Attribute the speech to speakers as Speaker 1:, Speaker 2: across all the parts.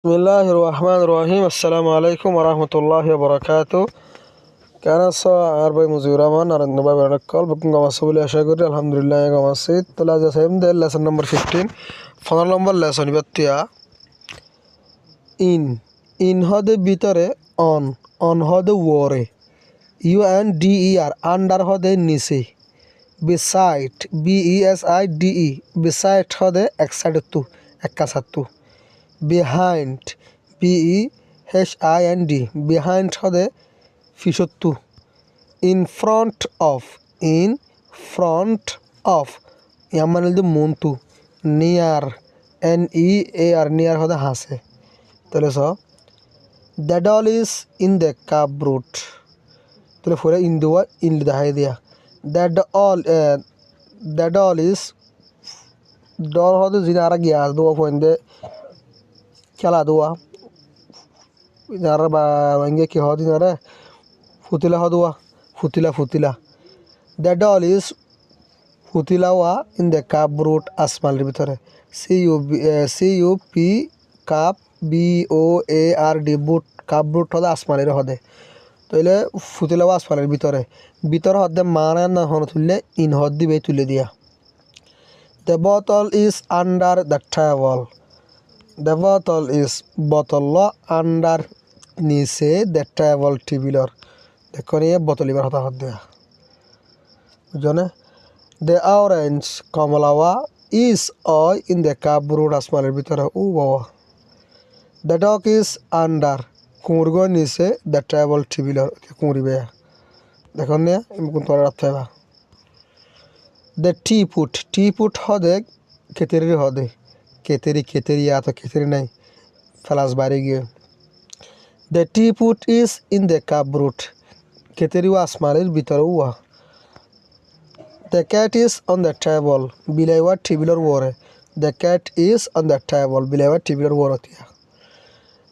Speaker 1: বিসমিল্লাহির রহমানির রহিম। আসসালামু আলাইকুম ওয়া রাহমাতুল্লাহি ওয়া বারাকাতুহু। কেন আছো আর ভাই মুজিবুর রহমান নরেন্দ্র ভাই বারাকাল বুকিং গমাস বলে আশা করি আলহামদুলিল্লাহ গমাসি তাহলে আজ আছে আমাদের লেসন নম্বর 15 15 নম্বর লেসন ইবাতিয়া ইন হদে ভিতরে অন হদে ওরে UNDER আন্ডার হদে নিচে beside BESIDE beside হদে এক সাইড তু এক কাছাতু behind BEHIND behind হদে ফিসত্তু in front of ইয়ামানিলদু Montu near NEAR near হদে হাসে তাহলে the doll is in the cupboard তাহলে পরে ইন দেওয়া ইন দেখাই দিয়া the doll is ডল হদে যিনি আর গিয়াস দেওয়া পয়েন্টে খেলা দেওয়া যারা বা ভেঙে কি হওয়া দিন আরে ফুতিলা হদুয়া ফুতিলা দ্য ডল ইজ ফুতিলাওয়া ইন দ্য কাপ ব্রুট আসমানের ভিতরে CUP কাপ BOARD বুট কাপ ব্রুট হদে আসমানের হদে তাইলে ফুতিলাওয়া আসমানের ভিতরে হদে মানে না হন তুললে ইন হদ দিবে তুলে দিয়া the bottle is under the table the bottle is bottle under নিচে দ্য টেবল টেবিলর দেখো নিয়ে বোতল এবার হতা হত দেয়া বুঝনে দ্য অরেঞ্জ কমলাওয়া ইজ ইন দ্য কাপ ব্রুড আসমানের ভিতরে ও বাবা দ্য ডগ ইজ আন্ডার কুমুরগ নিচে দ্য টেবল টেবিলর কুমুরি বেয়া দেখো নিয়ে কোন তোর রাত থাকবা দ্য টি পুট হদে কেতেরি হদে কেতেরি তো কেতেরি নাই ফেলাস বাইরে গিয়ে the teapot is in the cup ব্রুট কেতেরিও আসমানের ভিতরে উয়া the cat is on the table বিলাইওয়া টেবিলর ওরে the cat is on the table বিলাইওয়া টেবিলর ওরতিয়া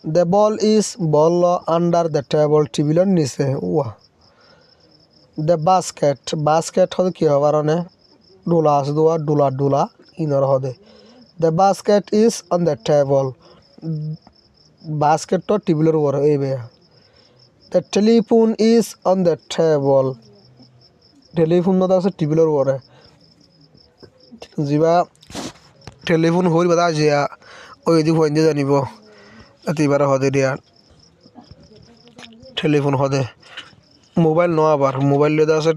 Speaker 1: the ball is ball under the table টেবিলর নিচে উয়া দ্য বাস্কেট হদে কি হবার অনে ডোলা আছে দোয়া ডোলা ইনর হদে the basket is on the table basket তো টেবিলের উপর এই বেয়া the telephone is on the table telephone তো আছে টেবিলের উপরে যা টেলিফোন হইল বাদা জিয়া ওই দি ফোন দিয়ে জানিব এবার হদে দিয়া টেলিফোন হদে মোবাইল ন আবার মোবাইল লিয়ে আছে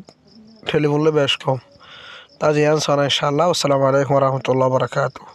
Speaker 1: টেলিফোন লে বেশ কম তা জিয়ান সানা ইনশাআল্লাহ। আসসালামু আলাইকুম ওয়া রাহমাতুল্লাহি ওয়া বারাকাতুহু।